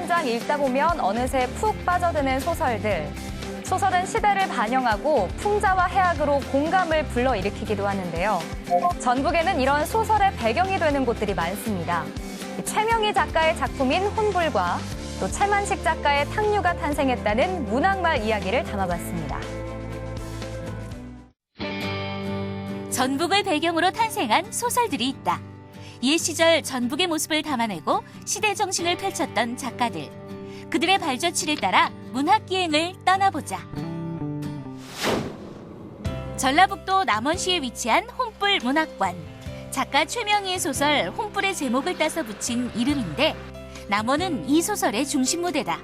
한 장 읽다 보면 어느새 푹 빠져드는 소설들. 소설은 시대를 반영하고 풍자와 해악으로 공감을 불러일으키기도 하는데요. 전북에는 이런 소설의 배경이 되는 곳들이 많습니다. 최명희 작가의 작품인 혼불과 또 채만식 작가의 탕류가 탄생했다는 문학말 이야기를 담아봤습니다. 전북을 배경으로 탄생한 소설들이 있다. 옛 시절 전북의 모습을 담아내고 시대 정신을 펼쳤던 작가들. 그들의 발자취를 따라 문학기행을 떠나보자. 전라북도 남원시에 위치한 혼불 문학관. 작가 최명희의 소설 혼불의 제목을 따서 붙인 이름인데 남원은 이 소설의 중심 무대다.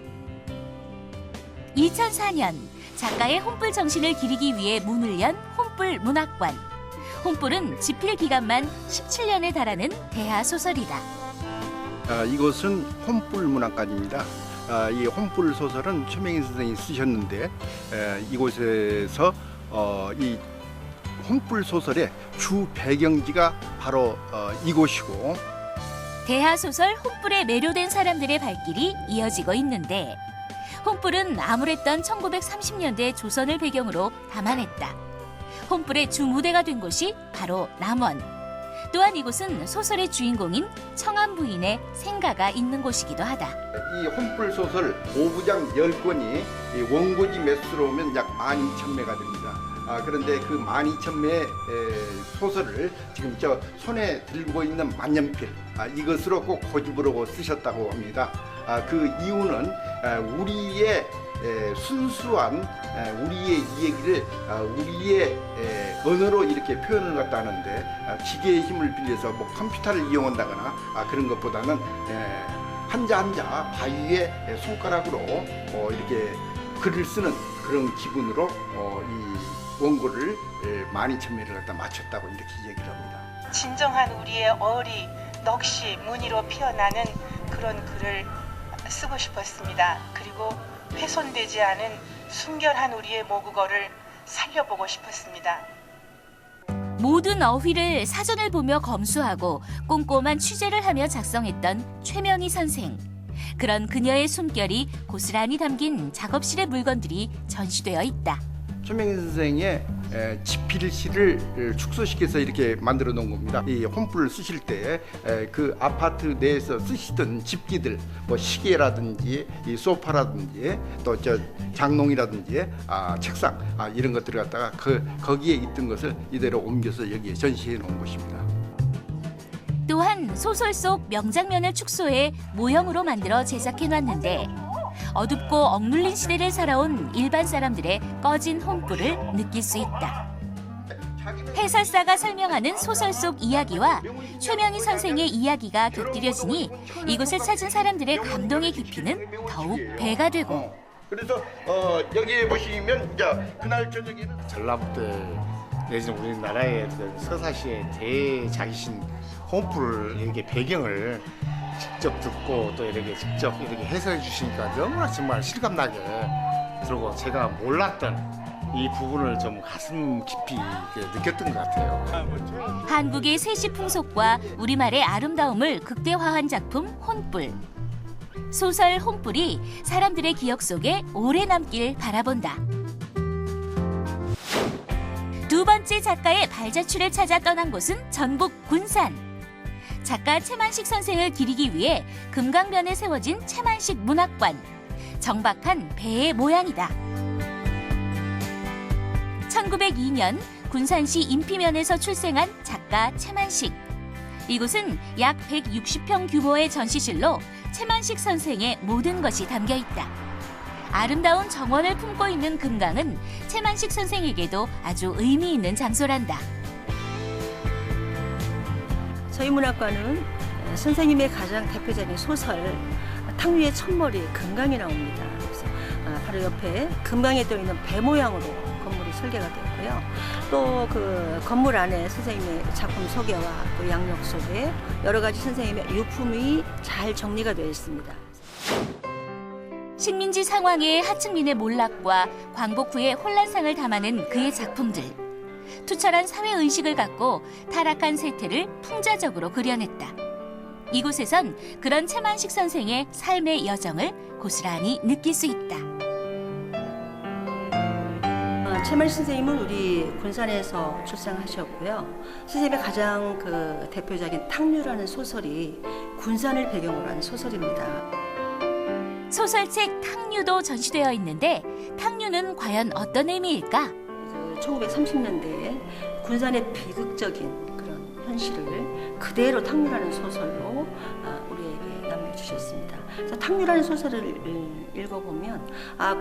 2004년 작가의 혼불 정신을 기리기 위해 문을 연 혼불 문학관. 혼불은 집필 기간만 17년에 달하는 대하 소설이다. 이곳은 혼불 문학관입니다. 이 혼불 소설은 최명희 선생이 쓰셨는데 이곳에서 이 혼불 소설의 주 배경지가 바로 이곳이고 대하 소설 혼불에 매료된 사람들의 발길이 이어지고 있는데 혼불은 암울했던 1930년대 조선을 배경으로 담아냈다. 혼불의 주 무대가 된 곳이 바로 남원. 또한 이곳은 소설의 주인공인 청한 부인의 생가가 있는 곳이기도 하다. 이 혼불 소설 5부작 10권이 원고지 매수로 오면 약 12,000매가 됩니다. 그런데 그 12,000매의 소설을 지금 저 손에 들고 있는 만년필 이것으로 꼭 고집으로 쓰셨다고 합니다. 그 이유는 우리의 순수한 우리의 이야기를 우리의 언어로 이렇게 표현을 갖다 하는데 기계의 힘을 빌려서 뭐 컴퓨터를 이용한다거나 그런 것보다는 한자 한자 바위에 손가락으로 이렇게 글을 쓰는 그런 기분으로 이 원고를 12,000매를 갖다 맞췄다고 이렇게 얘기를 합니다. 진정한 우리의 어리, 넋이 무늬로 피어나는 그런 글을 쓰고 싶었습니다. 그리고 훼손되지 않은 순결한 우리의 모국어를 살려보고 싶었습니다. 모든 어휘를 사전을 보며 검수하고 꼼꼼한 취재를 하며 작성했던 최명희 선생. 그런 그녀의 숨결이 고스란히 담긴 작업실의 물건들이 전시되어 있다. 최명희 선생의 집필실을 축소시켜서 이렇게 만들어 놓은 겁니다. 이 혼불을 쓰실 때 그 아파트 내에서 쓰시던 집기들, 뭐 시계라든지 이 소파라든지 또 저 장롱이라든지 책상 이런 것들을 갖다가 거기에 있던 것을 이대로 옮겨서 여기에 전시해 놓은 것입니다. 또한 소설 속 명장면을 축소해 모형으로 만들어 제작해 놨는데 어둡고 억눌린 시대를 살아온 일반 사람들의 꺼진 혼불을 느낄 수 있다. 해설사가 설명하는 소설 속 이야기와 최명희 선생의 이야기가 곁들여지니 이곳을 찾은 사람들의 감동의 깊이는 더욱 배가 되고 그래서 여기 보시면 이제 그날 저녁에는 전라북도 내지는 우리나라의 서사시의 대작이신 혼불 이렇게 배경을 직접 듣고 또 이렇게 직접 이렇게 해설해 주시니까 너무나 정말 실감나게 들고 제가 몰랐던 이 부분을 좀 가슴 깊이 느꼈던 것 같아요. 한국의 세시 풍속과 우리말의 아름다움을 극대화한 작품 혼불. 소설 혼불이 사람들의 기억 속에 오래 남길 바라본다. 두 번째 작가의 발자취를 찾아 떠난 곳은 전북 군산. 작가 채만식 선생을 기리기 위해 금강변에 세워진 채만식 문학관. 정박한 배의 모양이다. 1902년 군산시 인피면에서 출생한 작가 채만식. 이곳은 약 160평 규모의 전시실로 채만식 선생의 모든 것이 담겨 있다. 아름다운 정원을 품고 있는 금강은 채만식 선생에게도 아주 의미 있는 장소란다. 저희 문학관은 선생님의 가장 대표적인 소설 탕류의 첫머리 금강이 나옵니다. 그래서 바로 옆에 금강에 떠 있는 배 모양으로 건물이 설계가 되었고요. 또 그 건물 안에 선생님의 작품 소개와 또 양력 소개, 여러 가지 선생님의 유품이 잘 정리가 되어 있습니다. 식민지 상황의 하층민의 몰락과 광복 후의 혼란상을 담아낸 그의 작품들. 투철한 사회의식을 갖고 타락한 세태를 풍자적으로 그려냈다. 이곳에선 그런 최만식 선생의 삶의 여정을 고스란히 느낄 수 있다. 최만식 선생님은 우리 군산에서 출생하셨고요. 선생님의 가장 그 대표적인 탕류라는 소설이 군산을 배경으로 한 소설입니다. 소설책 탕류도 전시되어 있는데 탕류는 과연 어떤 의미일까? 1930년대에 군산의 비극적인 그런 현실을 그대로 탕류라는 소설로 우리에게 남겨주셨습니다. 그래서 탕류라는 소설을 읽어보면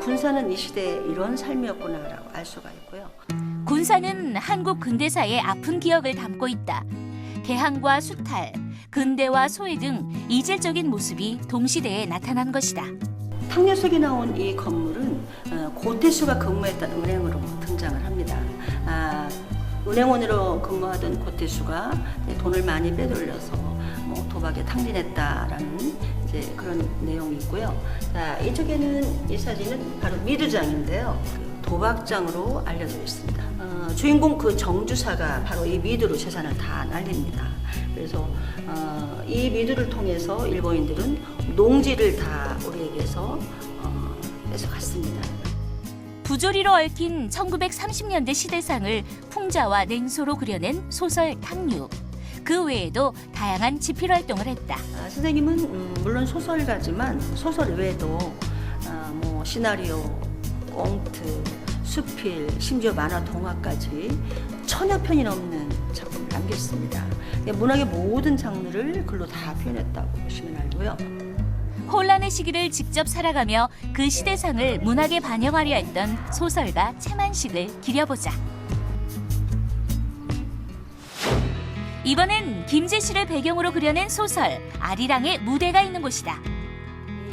군산은 이 시대에 이런 삶이었구나라고 알 수가 있고요. 군산은 한국 근대사의 아픈 기억을 담고 있다. 개항과 수탈, 근대와 소외 등 이질적인 모습이 동시대에 나타난 것이다. 탕류 속에 나온 이 건물은 고태수가 근무했던 은행으로 등장을 합니다. 은행원으로 근무하던 고태수가 돈을 많이 빼돌려서 도박에 탕진했다라는 이제 그런 내용이 있고요. 자, 이쪽에는 이 사진은 바로 미두장인데요. 도박장으로 알려져 있습니다. 주인공 그 정주사가 바로 이 미두로 재산을 다 날립니다. 그래서 이 미두를 통해서 일본인들은 농지를 다 우리에게서 뺏어갔습니다. 부조리로 얽힌 1930년대 시대상을 풍자와 냉소로 그려낸 소설 탕류. 그 외에도 다양한 집필 활동을 했다. 선생님은 물론 소설가지만 소설 외에도 시나리오, 꽁트, 수필, 심지어 만화, 동화까지 1000여 편이 넘는 작품을 남겼습니다. 문학의 모든 장르를 글로 다 표현했다고 보시면 알고요. 혼란의 시기를 직접 살아가며 그 시대상을 문학에 반영하려 했던 소설가 최만식을 기려보자. 이번엔 김제시를 배경으로 그려낸 소설 아리랑의 무대가 있는 곳이다.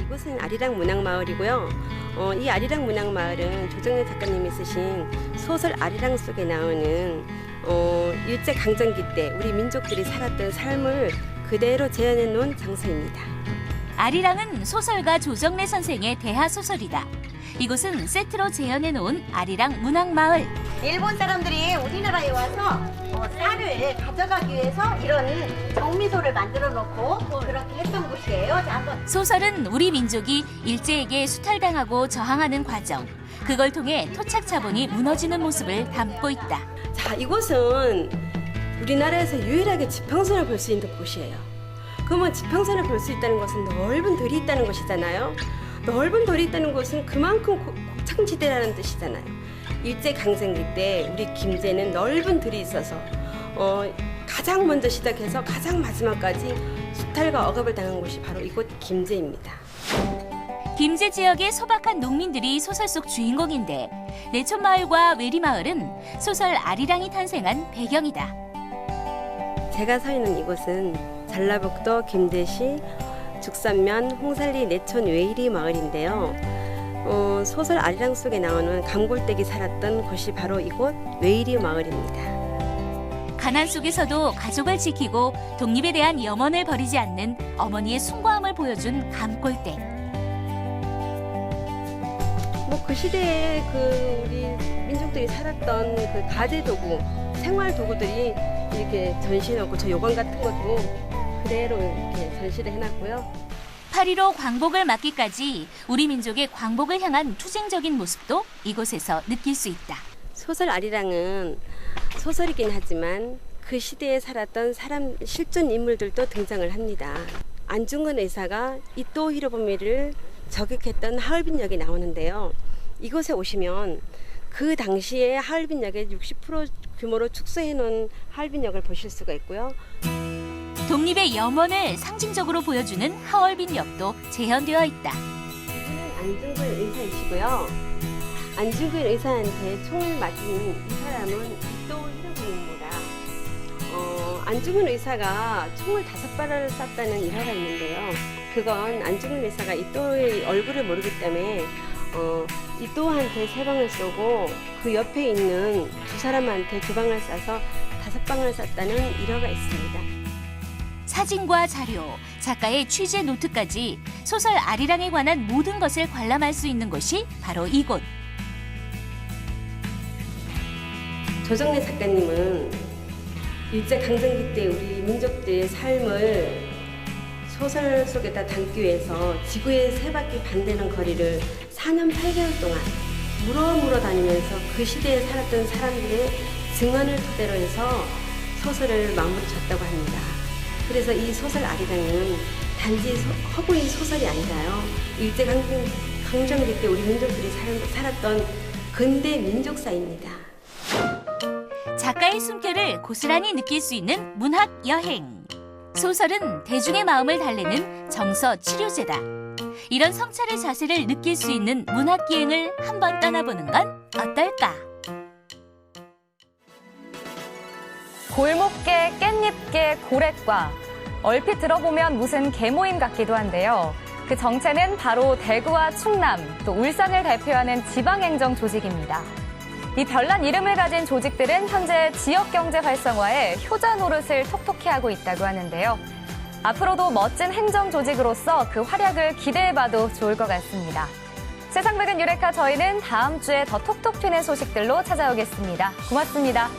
이곳은 아리랑 문학마을이고요. 이 아리랑 문학마을은 조정래 작가님이 쓰신 소설 아리랑 속에 나오는 일제강점기 때 우리 민족들이 살았던 삶을 그대로 재현해 놓은 장소입니다. 아리랑은 소설가 조정래 선생의 대하 소설이다. 이곳은 세트로 재현해 놓은 아리랑 문학마을. 일본 사람들이 우리나라에 와서 쌀을 가져가기 위해서 이런 정미소를 만들어 놓고 그렇게 했던 곳이에요. 자, 한번. 소설은 우리 민족이 일제에게 수탈당하고 저항하는 과정, 그걸 통해 토착 자본이 무너지는 모습을 담고 있다. 자, 이곳은 우리나라에서 유일하게 지평선을 볼 수 있는 곳이에요. 그러면 지평선을 볼 수 있다는 것은 넓은 들이 있다는 것이잖아요. 넓은 돌이 있다는 것은 그만큼 곡창지대라는 뜻이잖아요. 일제강점기 때 우리 김제는 넓은 들이 있어서 가장 먼저 시작해서 가장 마지막까지 수탈과 억압을 당한 곳이 바로 이곳 김제입니다. 김제 지역의 소박한 농민들이 소설 속 주인공인데 내촌마을과 외리마을은 소설 아리랑이 탄생한 배경이다. 제가 서 있는 이곳은 전라북도 김제시 죽산면 홍살리 내촌 외리 마을인데요. 소설 아리랑 속에 나오는 감골댁이 살았던 곳이 바로 이곳 외리 마을입니다. 가난 속에서도 가족을 지키고 독립에 대한 염원을 버리지 않는 어머니의 숭고함을 보여준 감골댁. 그 시대에 그 우리 민족들이 살았던 그 가재 도구, 생활 도구들이 이렇게 전시해놓고 저 요강 같은 것도 그대로 이렇게 전시를 해놨고요. 8.15 광복을 맞기까지 우리 민족의 광복을 향한 투쟁적인 모습도 이곳에서 느낄 수 있다. 소설 아리랑은 소설이긴 하지만 그 시대에 살았던 사람 실존 인물들도 등장을 합니다. 안중근 의사가 이토 히로부미를 저격했던 하얼빈역이 나오는데요. 이곳에 오시면 그 당시에 하얼빈역의 60% 규모로 축소해 놓은 하얼빈역을 보실 수가 있고요. 독립의 염원을 상징적으로 보여주는 하얼빈역도 재현되어 있다. 이분은 안중근 의사이시고요. 안중근 의사한테 총을 맞은 이 사람은 이토 히로부미입니다. 안중근 의사가 총을 5발을 쐈다는 일화가 있는데요. 그건 안중근 의사가 이토의 얼굴을 모르기 때문에 이토한테 3방을 쏘고 그 옆에 있는 2사람한테 2방을 쏴서 5방을 쐈다는 일화가 있습니다. 사진과 자료, 작가의 취재 노트까지 소설 아리랑에 관한 모든 것을 관람할 수 있는 곳이 바로 이곳. 조정래 작가님은 일제강점기 때 우리 민족들의 삶을 소설 속에다 담기 위해서 지구의 세 바퀴 반대는 거리를 4년 8개월 동안 물어 다니면서 그 시대에 살았던 사람들의 증언을 토대로 해서 소설을 마무리쳤다고 합니다. 그래서 이 소설 아리랑은 단지 허구인 소설이 아니라요. 일제강점기 때 우리 민족들이 살았던 근대 민족사입니다. 작가의 숨결을 고스란히 느낄 수 있는 문학 여행. 소설은 대중의 마음을 달래는 정서 치료제다. 이런 성찰의 자세를 느낄 수 있는 문학 기행을 한번 떠나보는 건 어떨까? 골목개, 깻잎개, 고래과. 얼핏 들어보면 무슨 계모임 같기도 한데요. 그 정체는 바로 대구와 충남, 또 울산을 대표하는 지방행정 조직입니다. 이 별난 이름을 가진 조직들은 현재 지역경제 활성화에 효자 노릇을 톡톡히 하고 있다고 하는데요. 앞으로도 멋진 행정 조직으로서 그 활약을 기대해봐도 좋을 것 같습니다. 세상백은 유레카, 저희는 다음 주에 더 톡톡 튀는 소식들로 찾아오겠습니다. 고맙습니다.